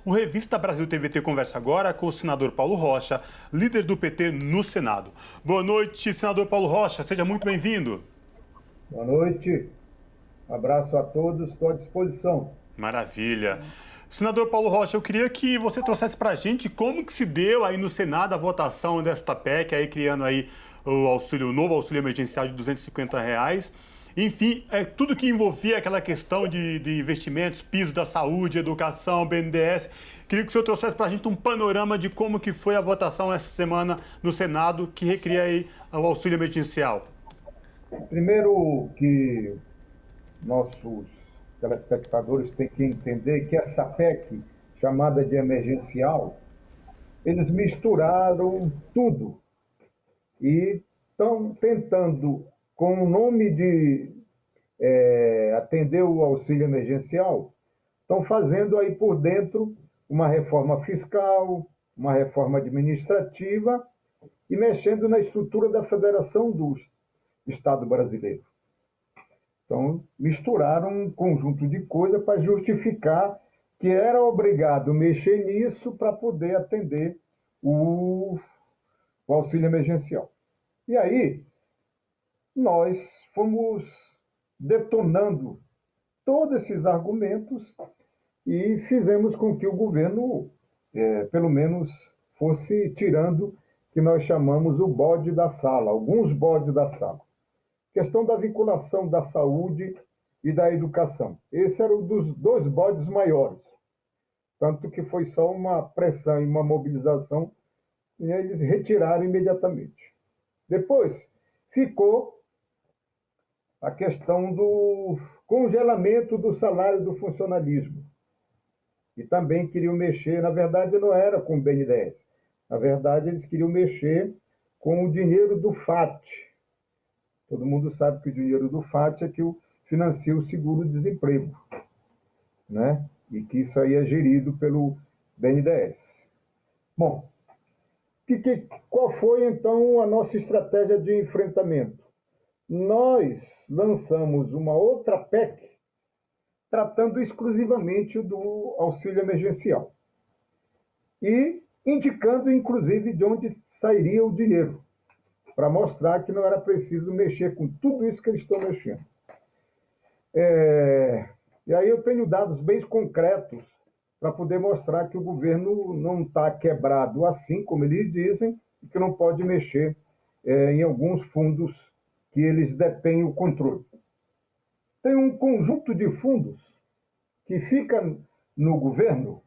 O Revista Brasil TVT conversa agora com o senador Paulo Rocha, líder do PT no Senado. Boa noite, senador Paulo Rocha, seja muito bem-vindo. Boa noite, abraço a todos, estou à disposição. Maravilha. Senador Paulo Rocha, eu queria que você trouxesse para a gente como que se deu aí no Senado a votação desta PEC, aí criando aí o novo auxílio emergencial de R$ 250. Enfim, tudo que envolvia aquela questão de investimentos, piso da saúde, educação, BNDES. Queria que o senhor trouxesse para a gente um panorama de como que foi a votação essa semana no Senado, que recria aí o auxílio emergencial. Primeiro que nossos telespectadores têm que entender que essa PEC, chamada de emergencial, eles misturaram tudo e estão tentando, com o nome de atender o auxílio emergencial, estão fazendo aí por dentro uma reforma fiscal, uma reforma administrativa e mexendo na estrutura da Federação do Estado brasileiro. Então, misturaram um conjunto de coisas para justificar que era obrigado mexer nisso para poder atender o auxílio emergencial. E aí, nós fomos detonando todos esses argumentos e fizemos com que o governo, pelo menos, fosse tirando que nós chamamos o bode da sala, alguns bodes da sala. Questão da vinculação da saúde e da educação. Esse era um dos dois bodes maiores. Tanto que foi só uma pressão e uma mobilização e eles retiraram imediatamente. Depois ficou a questão do congelamento do salário do funcionalismo. E também queriam mexer, na verdade não era com o BNDES, na verdade eles queriam mexer com o dinheiro do FAT. Todo mundo sabe que o dinheiro do FAT é que financia o seguro-desemprego, né? E que isso aí é gerido pelo BNDES. Bom, qual foi então a nossa estratégia de enfrentamento? Nós lançamos uma outra PEC tratando exclusivamente do auxílio emergencial e indicando, inclusive, de onde sairia o dinheiro, para mostrar que não era preciso mexer com tudo isso que eles estão mexendo. E aí eu tenho dados bem concretos para poder mostrar que o governo não está quebrado assim, como eles dizem, e que não pode mexer em alguns fundos que eles detêm o controle. Tem um conjunto de fundos que fica no governo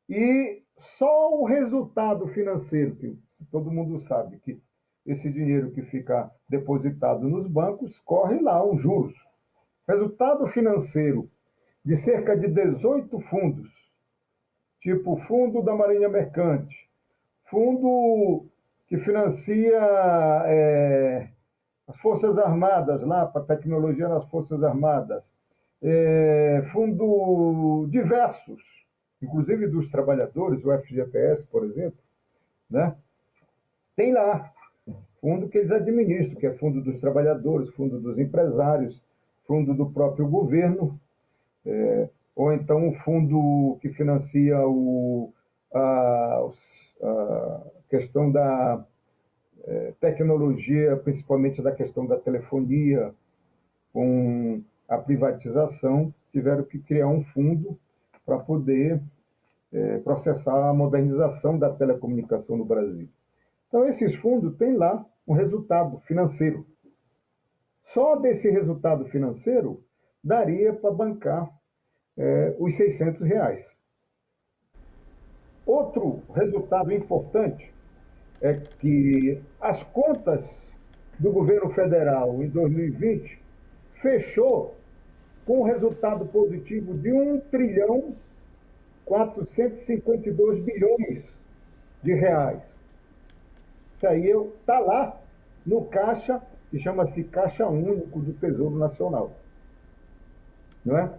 e só o resultado financeiro, que todo mundo sabe que esse dinheiro que fica depositado nos bancos corre lá uns juros. Resultado financeiro de cerca de 18 fundos, tipo Fundo da Marinha Mercante, fundo que financia as Forças Armadas, lá para tecnologia nas Forças Armadas, fundo diversos, inclusive dos trabalhadores, o FGTS, por exemplo, né? Tem lá fundo que eles administram, que é fundo dos trabalhadores, fundo dos empresários, fundo do próprio governo, ou então o fundo que financia a questão da tecnologia, principalmente da questão da telefonia, com a privatização, tiveram que criar um fundo para poder processar a modernização da telecomunicação no Brasil. Então, esses fundos têm lá um resultado financeiro. Só desse resultado financeiro daria para bancar os R$ 600. Outro resultado importante é que as contas do governo federal em 2020 fechou com um resultado positivo de R$ 1.452 bilhões. Isso aí está lá no caixa, que chama-se Caixa Único do Tesouro Nacional. Não é?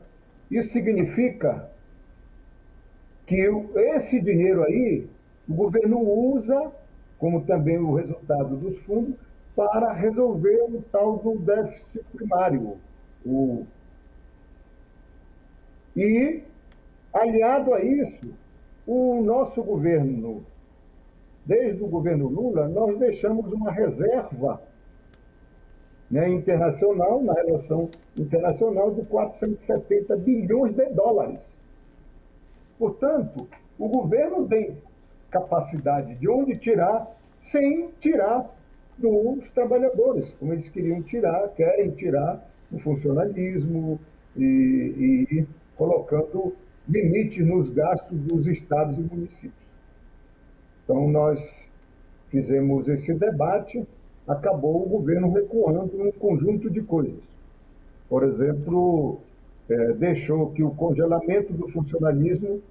Isso significa que esse dinheiro aí, o governo usa, como também o resultado dos fundos, para resolver o tal do déficit primário. E Aliado a isso, o nosso governo, desde o governo Lula, nós deixamos uma reserva, né, internacional, na relação internacional, de 470 bilhões de dólares. Portanto, o governo tem capacidade de onde tirar, sem tirar dos trabalhadores, como eles queriam tirar, querem tirar do funcionalismo e colocando limite nos gastos dos estados e municípios. Então, nós fizemos esse debate, acabou o governo recuando em um conjunto de coisas. Por exemplo, deixou que o congelamento do funcionalismo,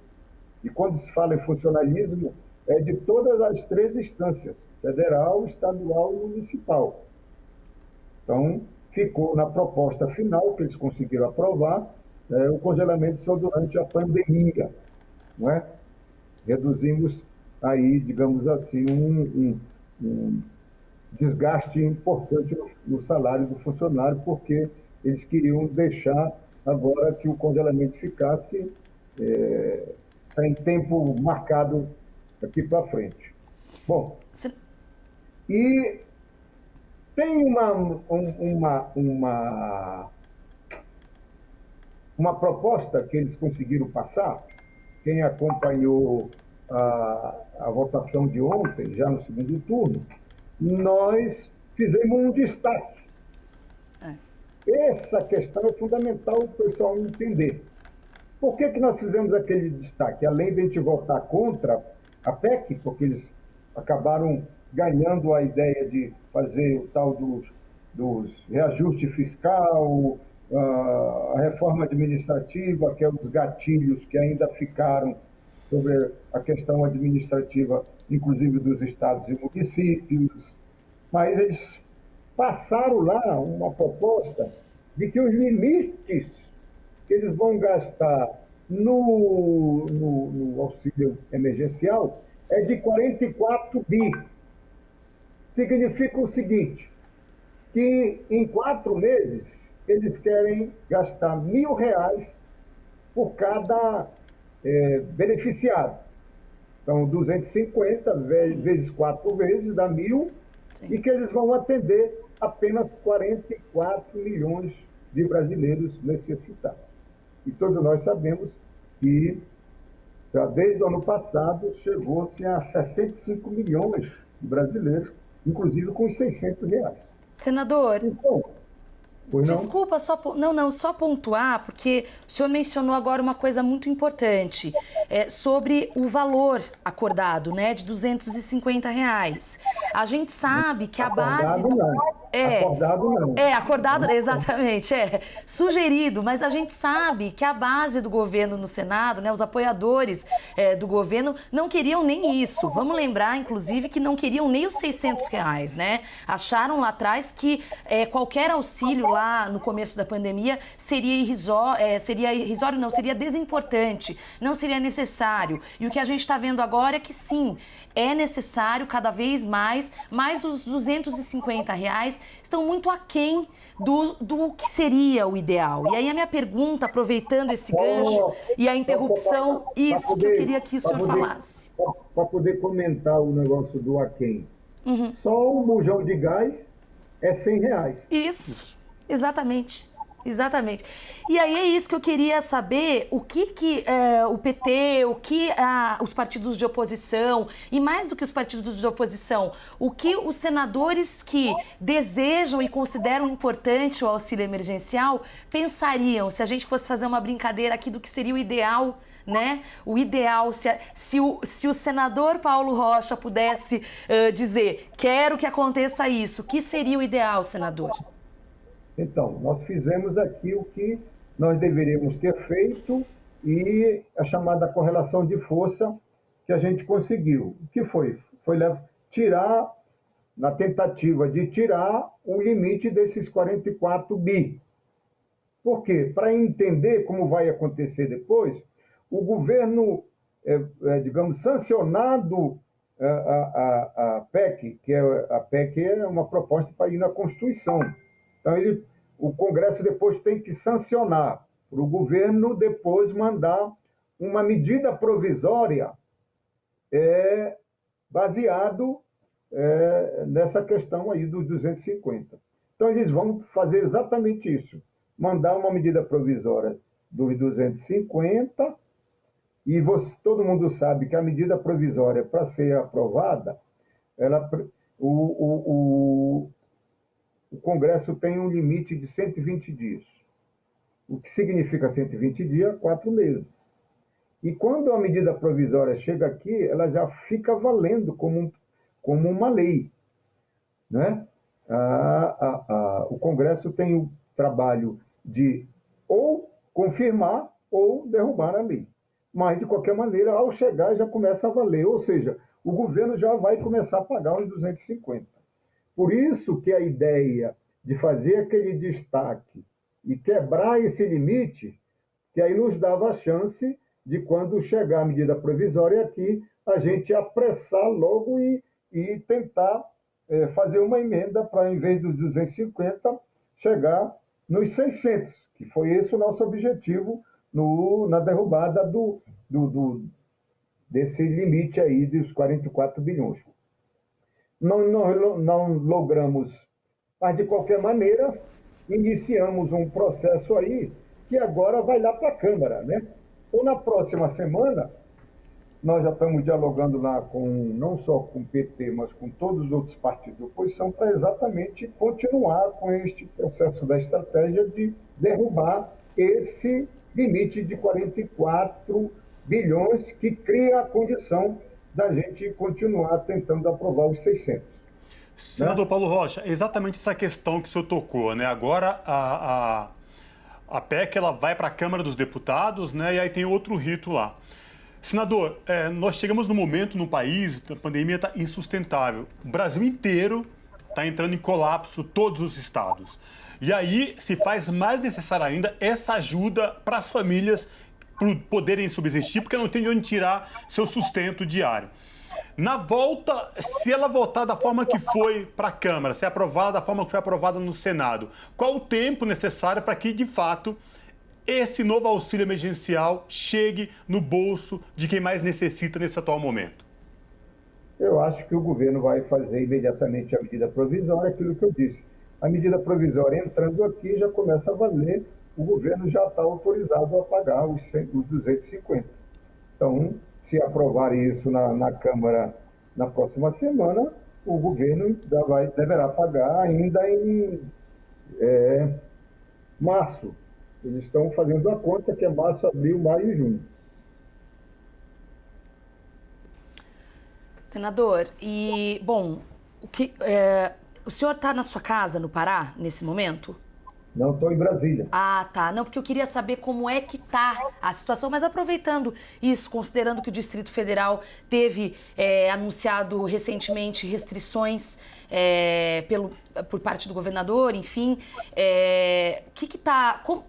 e quando se fala em funcionalismo, é de todas as três instâncias, federal, estadual e municipal. Então, ficou na proposta final, que eles conseguiram aprovar, o congelamento só durante a pandemia, não é? Reduzimos aí, digamos assim, um desgaste importante no salário do funcionário, porque eles queriam deixar agora que o congelamento ficasse sem tempo marcado aqui para frente. Bom, e tem uma proposta que eles conseguiram passar. Quem acompanhou a votação de ontem, já no segundo turno, nós fizemos um destaque. Essa questão é fundamental para o pessoal entender. Por que nós fizemos aquele destaque? Além de a gente votar contra a PEC, porque eles acabaram ganhando a ideia de fazer o tal dos reajuste fiscal, a reforma administrativa, que é um dos gatilhos que ainda ficaram sobre a questão administrativa, inclusive dos estados e municípios. Mas eles passaram lá uma proposta de que os limites que eles vão gastar no auxílio emergencial é de 44 bi. Significa o seguinte, que em 4 meses eles querem gastar R$ 1.000 por cada beneficiado. Então, 250 vezes 4 vezes dá 1.000, e que eles vão atender apenas 44 milhões de brasileiros necessitados. E todos nós sabemos que, já desde o ano passado, chegou-se a 65 milhões de brasileiros, inclusive com os R$ 600. Senador, então, desculpa, só pontuar, porque o senhor mencionou agora uma coisa muito importante, sobre o valor acordado, né, de R$ 250. A gente sabe que a base... Acordado não. Acordado, exatamente, sugerido, mas a gente sabe que a base do governo no Senado, né, os apoiadores do governo não queriam nem isso. Vamos lembrar, inclusive, que não queriam nem os R$ 600, né? Acharam lá atrás que qualquer auxílio lá no começo da pandemia seria irrisório, não, seria desimportante, não seria necessário. E o que a gente está vendo agora é que sim, é necessário cada vez mais, mas os R$ 250 estão muito aquém do que seria o ideal. E aí a minha pergunta, aproveitando esse gancho e a interrupção, isso que eu queria que o senhor falasse. Para poder comentar o negócio do aquém. Só um bujão de gás é R$ 100. Isso, exatamente. Exatamente. E aí é isso que eu queria saber, o que o PT, o que os partidos de oposição, e mais do que os partidos de oposição, o que os senadores que desejam e consideram importante o auxílio emergencial pensariam se a gente fosse fazer uma brincadeira aqui do que seria o ideal, né? O ideal, se o senador Paulo Rocha pudesse dizer, quero que aconteça isso, o que seria o ideal, senador? Então, nós fizemos aqui o que nós deveríamos ter feito e a chamada correlação de força que a gente conseguiu. O que foi? Foi tirar, na tentativa de tirar o limite desses 44 bi. Por quê? Para entender como vai acontecer depois, o governo, digamos, sancionado a PEC, a PEC é uma proposta para ir na Constituição. Então, o Congresso depois tem que sancionar, para o governo depois mandar uma medida provisória baseado nessa questão aí dos 250. Então, eles vão fazer exatamente isso, mandar uma medida provisória dos 250, e todo mundo sabe que a medida provisória, para ser aprovada, o Congresso tem um limite de 120 dias. O que significa 120 dias? 4 meses. E quando a medida provisória chega aqui, ela já fica valendo como uma lei, né? O Congresso tem o trabalho de ou confirmar ou derrubar a lei. Mas, de qualquer maneira, ao chegar, já começa a valer. Ou seja, o governo já vai começar a pagar os 250. Por isso que a ideia de fazer aquele destaque e quebrar esse limite, que aí nos dava a chance de, quando chegar a medida provisória aqui, a gente apressar logo e tentar fazer uma emenda para, em vez dos 250, chegar nos 600, que foi esse o nosso objetivo na derrubada desse limite aí dos 44 bilhões. Não logramos, mas, de qualquer maneira, iniciamos um processo aí que agora vai lá para a Câmara, né? Então, na próxima semana, nós já estamos dialogando lá não só com o PT, mas com todos os outros partidos de oposição, para exatamente continuar com este processo da estratégia de derrubar esse limite de 44 bilhões, que cria a condição da gente continuar tentando aprovar os 600. Senador Paulo Rocha, exatamente essa questão que o senhor tocou, né? Agora a PEC ela vai para a Câmara dos Deputados, né? E aí tem outro rito lá. Senador, nós chegamos no momento no país, a pandemia está insustentável. O Brasil inteiro está entrando em colapso, todos os estados. E aí se faz mais necessária ainda essa ajuda para as famílias poderem subsistir, porque não tem de onde tirar seu sustento diário. Na volta, se ela votar da forma que foi para a Câmara, se é aprovada da forma que foi aprovada no Senado, qual o tempo necessário para que, de fato, esse novo auxílio emergencial chegue no bolso de quem mais necessita nesse atual momento? Eu acho que o governo vai fazer imediatamente a medida provisória, aquilo que eu disse. A medida provisória entrando aqui já começa a valer, o governo já está autorizado a pagar os 250. Então, se aprovar isso na Câmara na próxima semana, o governo deverá pagar ainda em março. Eles estão fazendo a conta que é março, abril, maio e junho. Senador, o senhor está na sua casa, no Pará, nesse momento? Não, estou em Brasília. Ah, tá. Não, porque eu queria saber como é que tá a situação, mas aproveitando isso, considerando que o Distrito Federal teve anunciado recentemente restrições por parte do governador, enfim,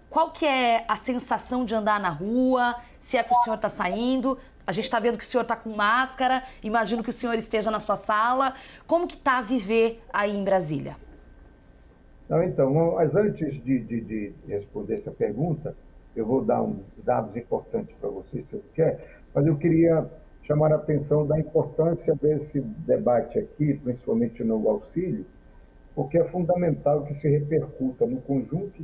qual que é a sensação de andar na rua, se é que o senhor está saindo? A gente está vendo que o senhor está com máscara, imagino que o senhor esteja na sua sala. Como que está a viver aí em Brasília? Não, então, mas antes de responder essa pergunta, eu vou dar uns dados importantes para vocês, se eu quer, mas eu queria chamar a atenção da importância desse debate aqui, principalmente no auxílio, porque é fundamental que se repercuta no conjunto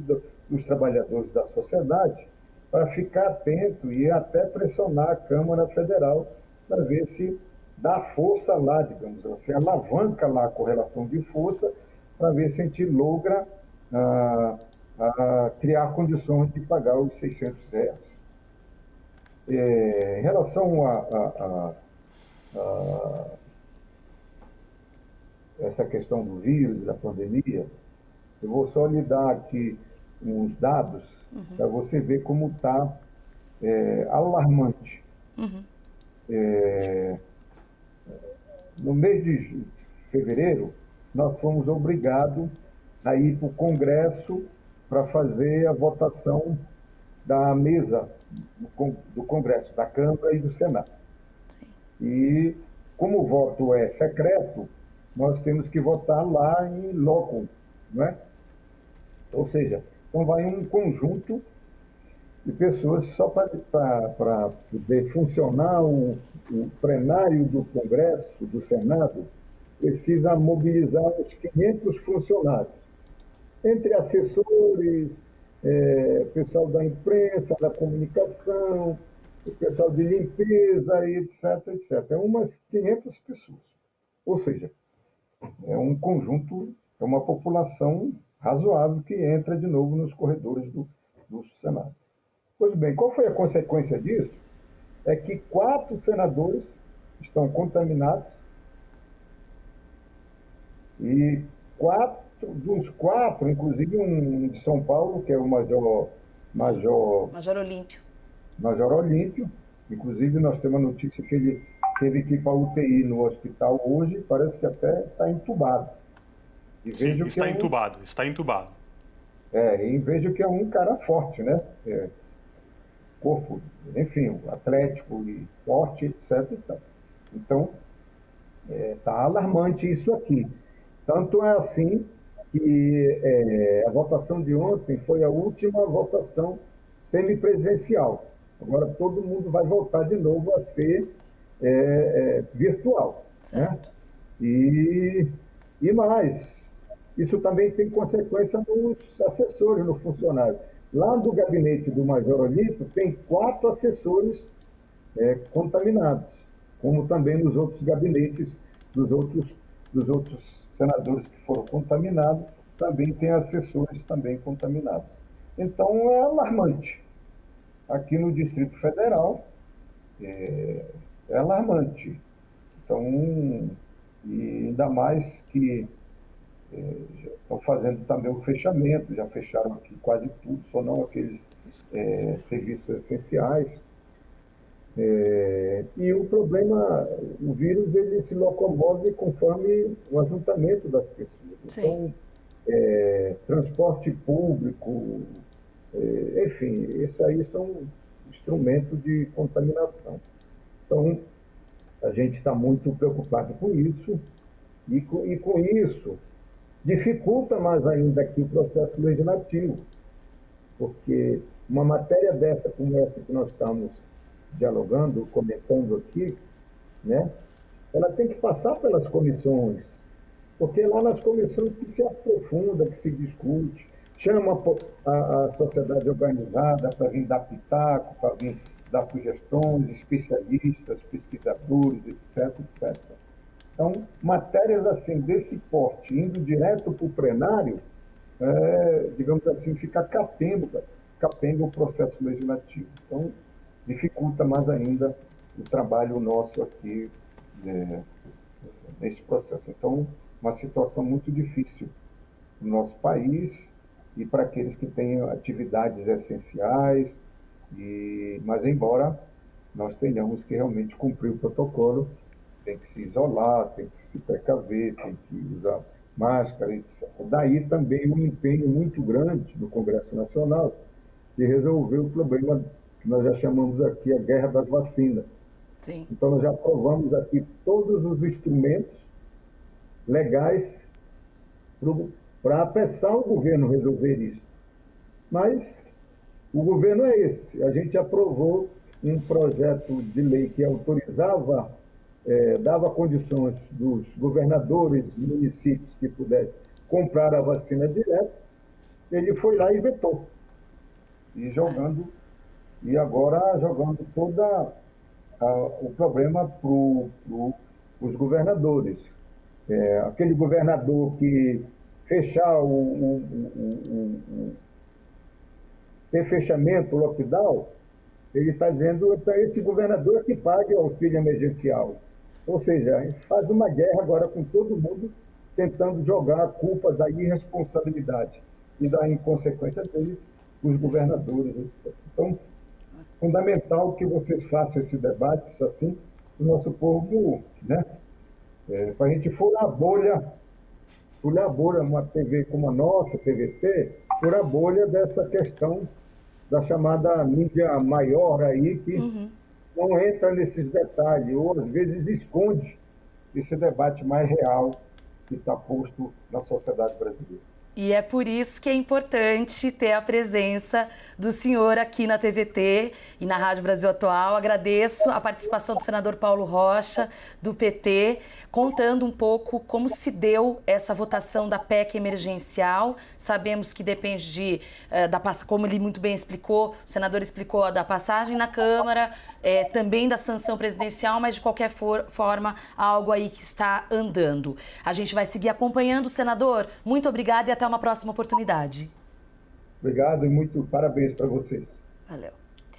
dos trabalhadores da sociedade, para ficar atento e até pressionar a Câmara Federal para ver se dá força lá, digamos assim, alavanca lá a correlação de força, para ver se a gente logra criar condições de pagar os R$600. Em relação a essa questão do vírus, da pandemia, eu vou só lhe dar aqui uns dados para você ver como está alarmante. No mês de fevereiro, nós fomos obrigados a ir para o Congresso para fazer a votação da mesa do Congresso, da Câmara e do Senado. Sim. E, como o voto é secreto, nós temos que votar lá em loco, não é? Ou seja, então vai um conjunto de pessoas só para poder funcionar o plenário do Congresso, do Senado, precisa mobilizar uns 500 funcionários, entre assessores, pessoal da imprensa, da comunicação, o pessoal de limpeza, etc, etc. É umas 500 pessoas. Ou seja, é um conjunto, é uma população razoável que entra de novo nos corredores do Senado. Pois bem, qual foi a consequência disso? É que 4 senadores estão contaminados e dos quatro, inclusive um de São Paulo, que é o Major Olímpio. Major Olímpio. Inclusive, nós temos a notícia que ele teve que ir para a UTI no hospital hoje, parece que até está entubado. E sim, está entubado, está entubado. E vejo que é um cara forte, né? Corpo, enfim, atlético e forte, etc. Então, está alarmante isso aqui. Tanto é assim que a votação de ontem foi a última votação semipresencial. Agora todo mundo vai voltar de novo a ser virtual. Né? E mais, isso também tem consequência nos assessores, no funcionário. Lá do gabinete do Major Olímpio tem 4 assessores contaminados, como também nos outros gabinetes dos outros senadores que foram contaminados, também tem assessores também contaminados. Então é alarmante. Aqui no Distrito Federal é alarmante. Então, e ainda mais que estão fazendo também o fechamento, já fecharam aqui quase tudo, só não aqueles serviços essenciais. E o problema, o vírus, ele se locomove conforme o ajuntamento das pessoas. Sim. Então, transporte público, enfim, isso aí são instrumentos de contaminação. Então, a gente está muito preocupado com isso, e com isso dificulta mais ainda aqui o processo legislativo, porque uma matéria dessa, como essa que nós estamos dialogando, comentando aqui, né, ela tem que passar pelas comissões, porque é lá nas comissões que se aprofunda, que se discute, chama a sociedade organizada para vir dar pitaco, para vir dar sugestões, especialistas, pesquisadores, etc, etc. Então, matérias assim, desse porte, indo direto para o plenário, digamos assim, fica capenga o processo legislativo. Então, dificulta mais ainda o trabalho nosso aqui nesse processo. Então, uma situação muito difícil no nosso país e para aqueles que têm atividades essenciais, mas embora nós tenhamos que realmente cumprir o protocolo, tem que se isolar, tem que se precaver, tem que usar máscara, etc. Daí também um empenho muito grande no Congresso Nacional de resolver o problema que nós já chamamos aqui a guerra das vacinas. Sim. Então, nós já aprovamos aqui todos os instrumentos legais para apressar o governo resolver isso. Mas o governo é esse. A gente aprovou um projeto de lei que autorizava, dava condições dos governadores, municípios que pudessem comprar a vacina direto. Ele foi lá e vetou. E agora jogando todo o problema para os governadores. Aquele governador que fechar ter fechamento, lockdown, ele está dizendo que esse governador é que pague o auxílio emergencial. Ou seja, faz uma guerra agora com todo mundo, tentando jogar a culpa da irresponsabilidade e da inconsequência dele, os governadores, etc. Então, fundamental que vocês façam esse debate assim, o nosso povo, né? Para a gente furar a bolha, uma TV como a nossa, TVT, furar a bolha dessa questão da chamada mídia maior aí, que não entra nesses detalhes, ou às vezes esconde esse debate mais real que está posto na sociedade brasileira. E é por isso que é importante ter a presença do senhor aqui na TVT e na Rádio Brasil Atual. Agradeço a participação do senador Paulo Rocha, do PT, contando um pouco como se deu essa votação da PEC emergencial. Sabemos que depende como ele muito bem explicou, o senador explicou da passagem na Câmara, também da sanção presidencial, mas de qualquer forma, algo aí que está andando. A gente vai seguir acompanhando. Senador, muito obrigada e até uma próxima oportunidade. Obrigado e muito parabéns para vocês. Valeu.